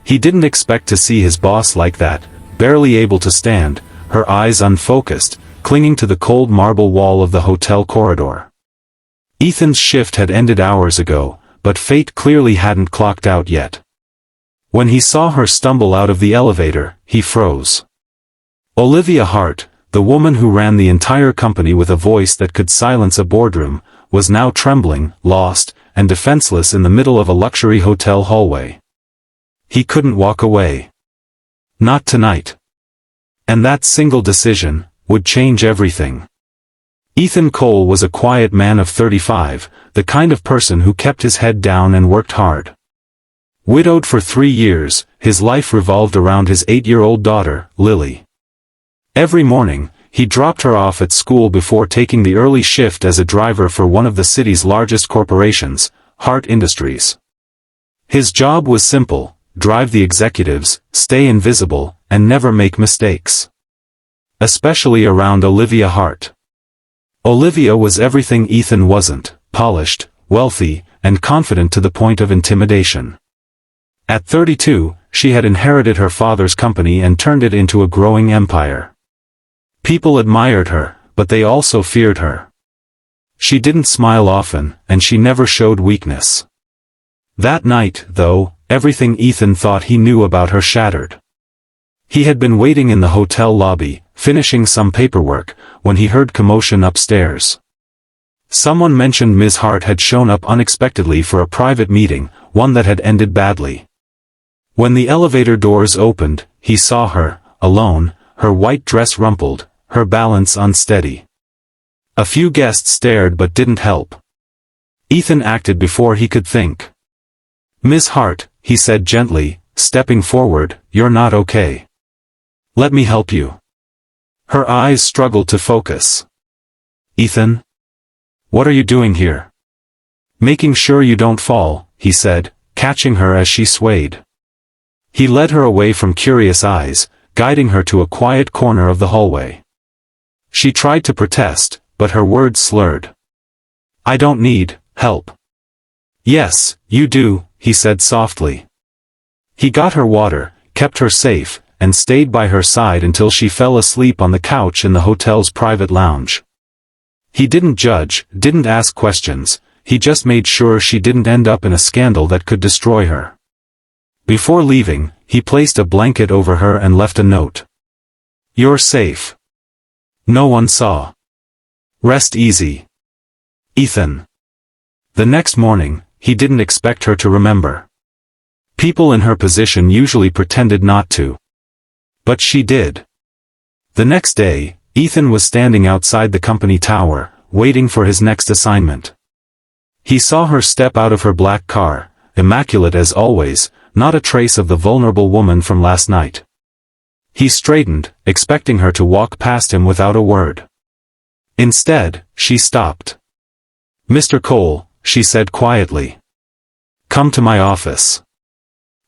He didn't expect to see his boss like that, barely able to stand, her eyes unfocused, clinging to the cold marble wall of the hotel corridor. Ethan's shift had ended hours ago, but fate clearly hadn't clocked out yet. When he saw her stumble out of the elevator, he froze. Olivia Hart, the woman who ran the entire company with a voice that could silence a boardroom, was now trembling, lost, and defenseless in the middle of a luxury hotel hallway. He couldn't walk away. Not tonight. And that single decision would change everything. Ethan Cole was a quiet man of 35, the kind of person who kept his head down and worked hard. Widowed for 3 years, his life revolved around his 8-year-old daughter, Lily. Every morning, he dropped her off at school before taking the early shift as a driver for one of the city's largest corporations, Hart Industries. His job was simple: drive the executives, stay invisible, and never make mistakes. Especially around Olivia Hart. Olivia was everything Ethan wasn't: polished, wealthy, and confident to the point of intimidation. At 32, she had inherited her father's company and turned it into a growing empire. People admired her, but they also feared her. She didn't smile often, and she never showed weakness. That night, though, everything Ethan thought he knew about her shattered. He had been waiting in the hotel lobby, finishing some paperwork, when he heard commotion upstairs. Someone mentioned Ms. Hart had shown up unexpectedly for a private meeting, one that had ended badly. When the elevator doors opened, he saw her, alone, her white dress rumpled, her balance unsteady. A few guests stared but didn't help. Ethan acted before he could think. "Miss Hart," he said gently, stepping forward, "you're not okay. Let me help you." Her eyes struggled to focus. "Ethan? What are you doing here?" "Making sure you don't fall," he said, catching her as she swayed. He led her away from curious eyes, guiding her to a quiet corner of the hallway. She tried to protest, but her words slurred. "I don't need help." "Yes, you do," he said softly. He got her water, kept her safe, and stayed by her side until she fell asleep on the couch in the hotel's private lounge. He didn't judge, didn't ask questions, he just made sure she didn't end up in a scandal that could destroy her. Before leaving, he placed a blanket over her and left a note. "You're safe. No one saw. Rest easy. Ethan." The next morning, he didn't expect her to remember. People in her position usually pretended not to. But she did. The next day, Ethan was standing outside the company tower, waiting for his next assignment. He saw her step out of her black car, immaculate as always, not a trace of the vulnerable woman from last night. He straightened, expecting her to walk past him without a word. Instead, she stopped. "Mr. Cole," she said quietly. "Come to my office."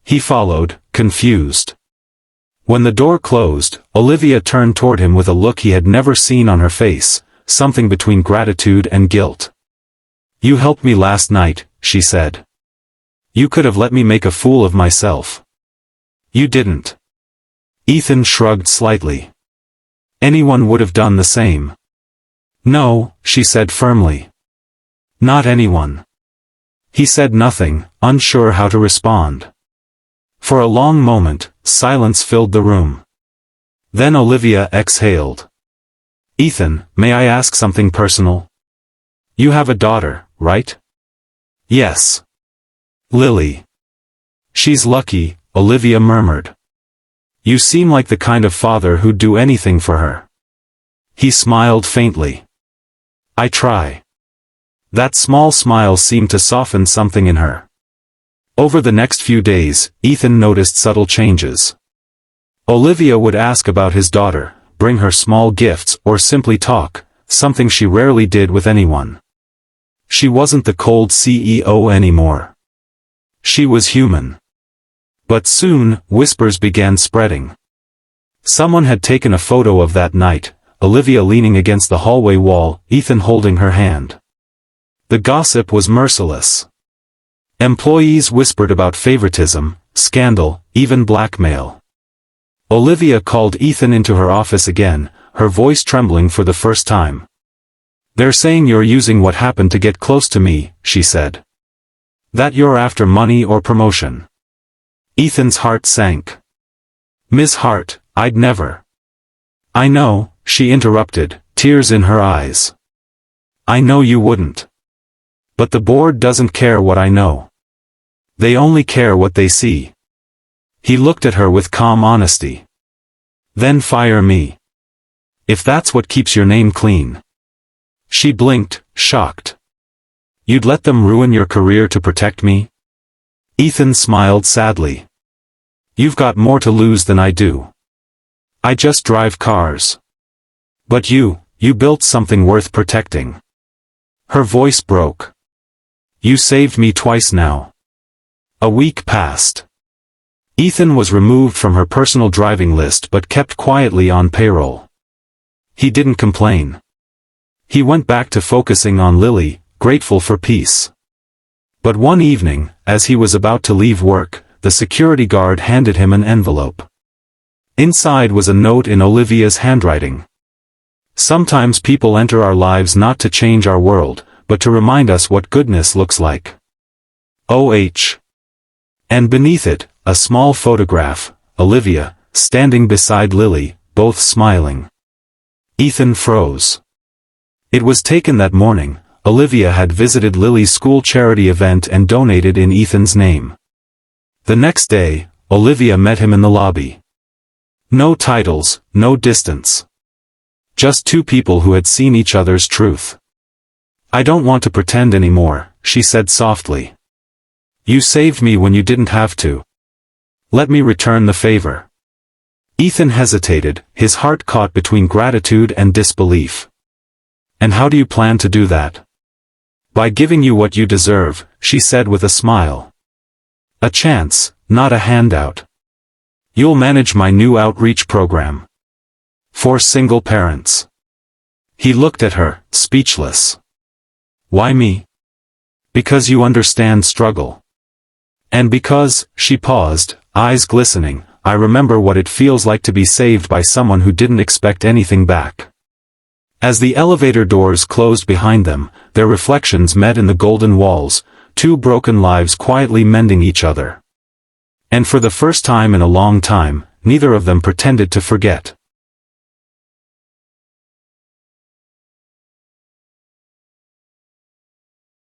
He followed, confused. When the door closed, Olivia turned toward him with a look he had never seen on her face, something between gratitude and guilt. "You helped me last night," she said. "You could have let me make a fool of myself. You didn't." Ethan shrugged slightly. "Anyone would have done the same." "No," she said firmly. "Not anyone." He said nothing, unsure how to respond. For a long moment, silence filled the room. Then Olivia exhaled. "Ethan, may I ask something personal? You have a daughter, right?" "Yes." "Lily." "She's lucky," Olivia murmured. "You seem like the kind of father who'd do anything for her." He smiled faintly. "I try." That small smile seemed to soften something in her. Over the next few days, Ethan noticed subtle changes. Olivia would ask about his daughter, bring her small gifts, or simply talk, something she rarely did with anyone. She wasn't the cold CEO anymore. She was human. But soon, whispers began spreading. Someone had taken a photo of that night, Olivia leaning against the hallway wall, Ethan holding her hand. The gossip was merciless. Employees whispered about favoritism, scandal, even blackmail. Olivia called Ethan into her office again, her voice trembling for the first time. "They're saying you're using what happened to get close to me," she said. "That you're after money or promotion." Ethan's heart sank. "Miss Hart, I'd never." "I know," she interrupted, tears in her eyes. "I know you wouldn't. But the board doesn't care what I know. They only care what they see." He looked at her with calm honesty. "Then fire me. If that's what keeps your name clean." She blinked, shocked. "You'd let them ruin your career to protect me?" Ethan smiled sadly. "You've got more to lose than I do. I just drive cars. But you built something worth protecting." Her voice broke. "You saved me twice now." A week passed. Ethan was removed from her personal driving list but kept quietly on payroll. He didn't complain. He went back to focusing on Lily, grateful for peace. But one evening, as he was about to leave work, the security guard handed him an envelope. Inside was a note in Olivia's handwriting. "Sometimes people enter our lives not to change our world, but to remind us what goodness looks like. O.H." And beneath it, a small photograph, Olivia, standing beside Lily, both smiling. Ethan froze. It was taken that morning. Olivia had visited Lily's school charity event and donated in Ethan's name. The next day, Olivia met him in the lobby. No titles, no distance. Just two people who had seen each other's truth. "I don't want to pretend anymore," she said softly. "You saved me when you didn't have to. Let me return the favor." Ethan hesitated, his heart caught between gratitude and disbelief. "And how do you plan to do that?" "By giving you what you deserve," she said with a smile. "A chance, not a handout. You'll manage my new outreach program. For single parents." He looked at her, speechless. "Why me?" "Because you understand struggle. And because," she paused, eyes glistening, "I remember what it feels like to be saved by someone who didn't expect anything back." As the elevator doors closed behind them, their reflections met in the golden walls, two broken lives quietly mending each other. And for the first time in a long time, neither of them pretended to forget.